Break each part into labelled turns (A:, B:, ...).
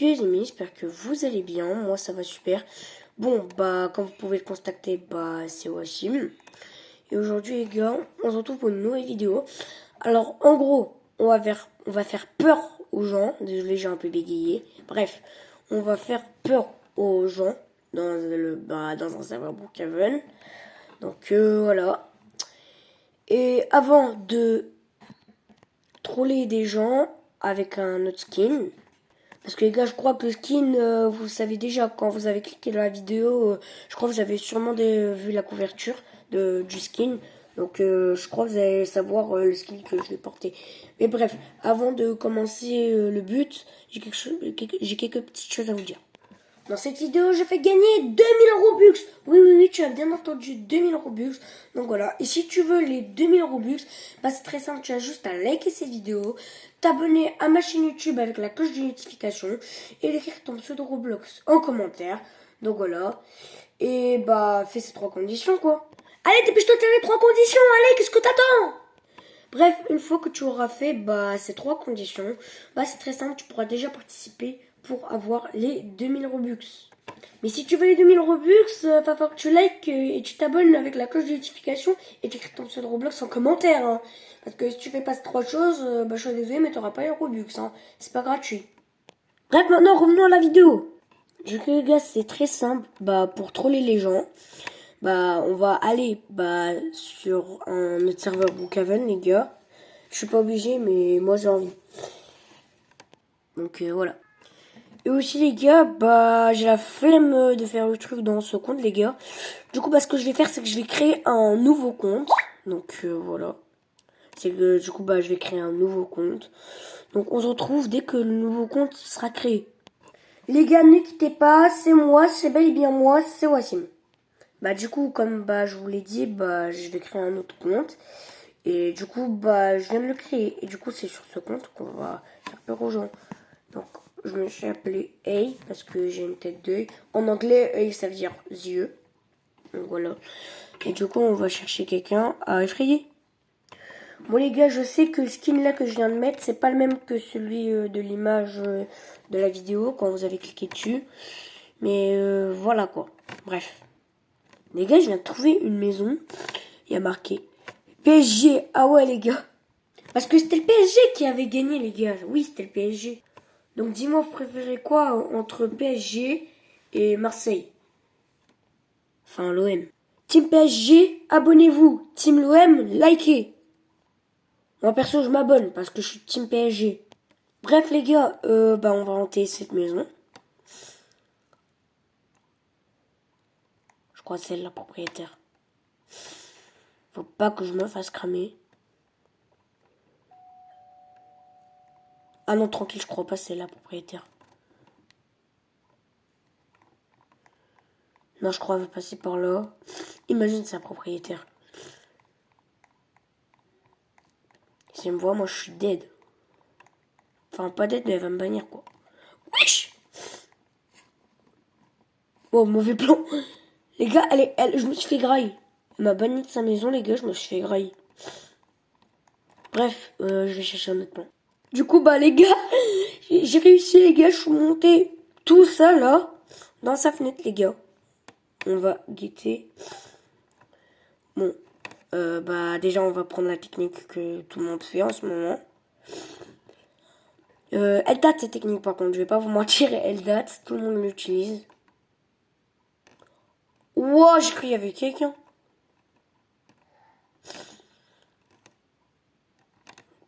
A: Les amis, j'espère que vous allez bien. Moi, ça va super. Bon, bah, comme vous pouvez le constater, bah, c'est Wassim. Et aujourd'hui, les gars, on se retrouve pour une nouvelle vidéo. Alors, en gros, on va faire peur aux gens. Désolé, j'ai un peu bégayé. Bref, on va faire peur aux gens dans un serveur Brookhaven. Donc, voilà. Et avant de troller des gens avec un autre skin, parce que les gars, je crois que le skin, vous savez déjà, quand vous avez cliqué dans la vidéo, je crois que vous avez sûrement vu la couverture du skin. Donc je crois que vous allez savoir le skin que je vais porter. Mais bref, avant de commencer le but, j'ai quelques petites choses à vous dire. Dans cette vidéo, je fais gagner 2000 Robux. Oui, oui, oui, tu as bien entendu, 2000 Robux. Donc voilà, et si tu veux les 2000 Robux, bah c'est très simple, tu as juste à liker cette vidéo, t'abonner à ma chaîne YouTube avec la cloche de notification et d'écrire ton pseudo Roblox en commentaire. Donc voilà, et bah fais ces 3 conditions quoi. Allez, dépêche-toi de faire les 3 conditions, allez, qu'est-ce que t'attends? Bref, une fois que tu auras fait ces 3 conditions, bah c'est très simple, tu pourras déjà participer pour avoir les 2000 Robux. Mais si tu veux les 2000 Robux, va falloir que tu likes et tu t'abonnes avec la cloche de notification et tu écris ton pseudo Roblox en commentaire. Hein. Parce que si tu fais pas ces 3 choses, bah je suis désolé, mais t'auras pas les Robux. Hein. C'est pas gratuit. Bref, maintenant revenons à la vidéo. Du coup les gars, c'est très simple. Bah pour troller les gens, bah on va aller sur un autre serveur Brookhaven les gars. Je suis pas obligé, mais moi j'ai envie. Donc voilà. Et aussi les gars, bah j'ai la flemme de faire le truc dans ce compte les gars. Du coup, bah ce que je vais faire, c'est que je vais créer un nouveau compte. Donc voilà. C'est que du coup, bah je vais créer un nouveau compte. Donc on se retrouve dès que le nouveau compte sera créé. Les gars, ne quittez pas, c'est moi, c'est bel et bien moi, c'est Wassim. Bah du coup, comme bah je vous l'ai dit, bah je vais créer un autre compte. Et du coup, bah je viens de le créer. Et du coup, c'est sur ce compte qu'on va faire peur aux gens. Donc, je me suis appelé A parce que j'ai une tête d'œil. En anglais, œil, ça veut dire yeux. Donc voilà. Et du coup, on va chercher quelqu'un à effrayer. Bon les gars, je sais que le skin là que je viens de mettre, c'est pas le même que celui de l'image de la vidéo quand vous avez cliqué dessus. Mais voilà quoi. Bref. Les gars, je viens de trouver une maison. Il y a marqué PSG. Ah ouais les gars. Parce que c'était le PSG qui avait gagné les gars. Oui, c'était le PSG. Donc dis-moi, vous préférez quoi entre PSG et Marseille? Enfin, l'OM. Team PSG, abonnez-vous. Team l'OM, likez. Moi, perso, je m'abonne parce que je suis Team PSG. Bref, les gars, on va hanter cette maison. Je crois que c'est la propriétaire. Faut pas que je me fasse cramer. Ah non, tranquille, je crois pas que c'est la propriétaire. Non, je crois qu'elle va passer par là. Imagine, c'est la propriétaire. Si elle me voit, moi, je suis dead. Enfin, pas dead, mais elle va me bannir, quoi. Wesh! Oh, mauvais plan. Les gars, je me suis fait grailler. Elle m'a banni de sa maison, les gars, je me suis fait grailler. Bref, je vais chercher un autre plan. Du coup, bah, les gars, j'ai réussi, les gars, je suis monté tout ça, là, dans sa fenêtre, les gars. On va guetter. Bon, déjà, on va prendre la technique que tout le monde fait en ce moment. Elle date, cette technique, par contre, je vais pas vous mentir, elle date, tout le monde l'utilise. Wow, j'ai cru qu'il y avait quelqu'un.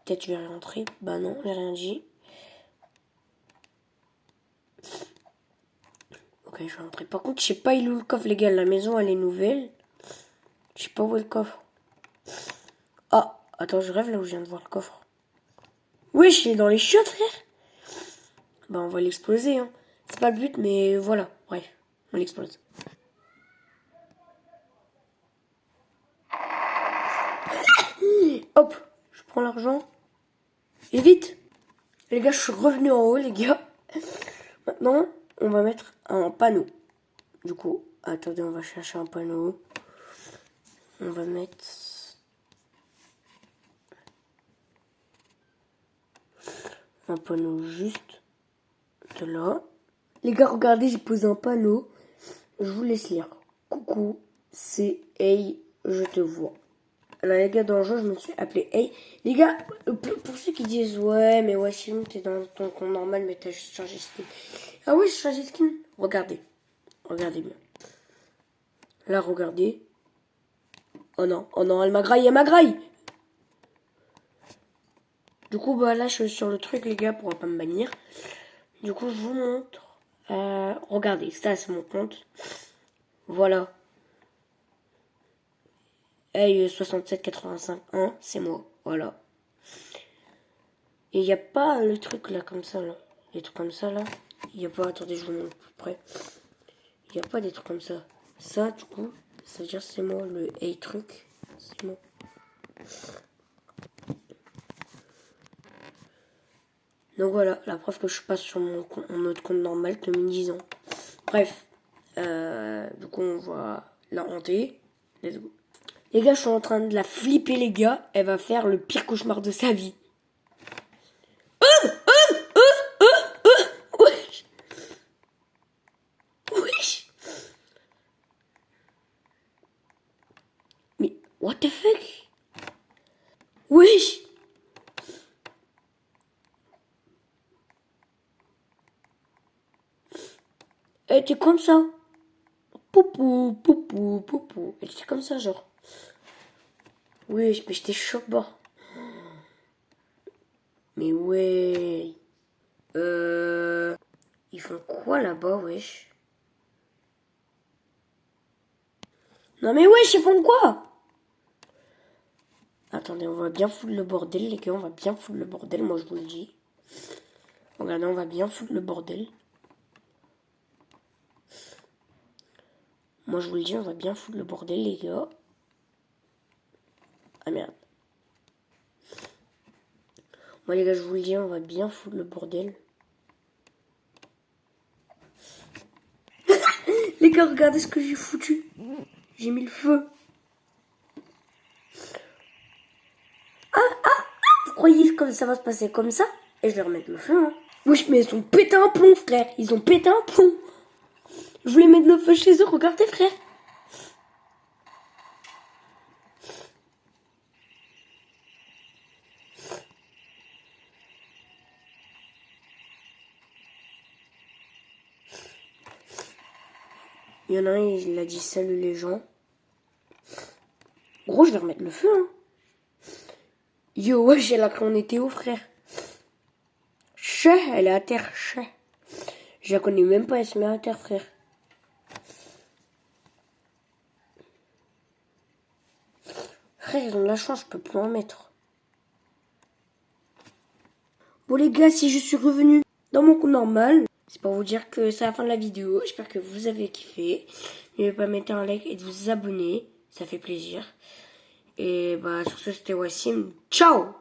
A: Peut-être je vais rentrer. Bah non, j'ai rien dit. Ok, je vais rentrer. Par contre, je sais pas il est où le coffre, les gars. La maison, elle est nouvelle. Je sais pas où est le coffre. Ah, attends, je rêve là où je viens de voir le coffre. Oui, je suis dans les chiottes, frère. Bah, on va l'exploser, hein. C'est pas le but, mais voilà. Bref, on l'explose. Hop, je prends l'argent. Et vite. Les gars, je suis revenu en haut, les gars. Maintenant, on va mettre un panneau. Du coup, attendez, on va chercher un panneau. On va mettre un panneau juste compte là. Les gars, regardez, j'ai posé un panneau. Je vous laisse lire. Coucou, c'est Hey, je te vois. Alors les gars, dans le jeu, je me suis appelé Hey. Les gars, pour ceux qui disent ouais, mais Wassim, t'es dans ton compte normal, mais t'as juste changé de skin. Ah ouais, j'ai changé de skin. Regardez. Regardez bien. Là, regardez. Oh non, elle m'agraille, elle m'agraille. Du coup, bah là, je suis sur le truc, les gars, pour pas me bannir. Du coup, je vous montre. Regardez, ça, c'est mon compte. Voilà. Hey, 6785-1, c'est moi. Voilà. Et il n'y a pas le truc là, comme ça, là. Les trucs comme ça, là. Il n'y a pas, attendez, je vous montre plus près. Il n'y a pas des trucs comme ça. Ça, du coup, ça veut dire c'est moi, le hey truc. C'est moi. Donc voilà, la preuve que je suis pas sur mon autre compte normal que 10 ans. Bref. Du coup, on va la hanter. Let's go. Les gars, je suis en train de la flipper, les gars. Elle va faire le pire cauchemar de sa vie. Wesh. Wesh. Mais, what the fuck? Wesh. Elle était comme ça. Poupou, poupou, poupou. Elle était comme ça, genre. Wesh, mais j'étais choc bord. Mais ouais. Ils font quoi là-bas, wesh? Non mais wesh, ils font quoi? Attendez, on va bien foutre le bordel, les gars. On va bien foutre le bordel, moi je vous le dis. Regardez, on va bien foutre le bordel. Moi je vous le dis, on va bien foutre le bordel, les gars. Ah merde. Moi les gars, je vous le dis, on va bien foutre le bordel. Les gars, regardez ce que j'ai foutu. J'ai mis le feu. Vous croyez que ça va se passer comme ça? Et je vais remettre le feu, hein. Wesh, mais ils ont pété un plomb, frère. Ils ont pété un plomb. Je voulais mettre le feu chez eux, regardez, frère. Il y en a un, il a dit salut les gens. Gros, je vais remettre le feu, hein. Yo, wesh, elle a cru on était où, frère? Elle est à terre, Je la connais même pas, elle se met à terre, frère. Frère, ils ont de la chance, je peux plus en mettre. Bon les gars, si je suis revenu dans mon compte normal, c'est pour vous dire que c'est la fin de la vidéo. J'espère que vous avez kiffé. N'oubliez pas de mettre un like et de vous abonner, ça fait plaisir. Et bah sur ce, c'était Wassim. Ciao!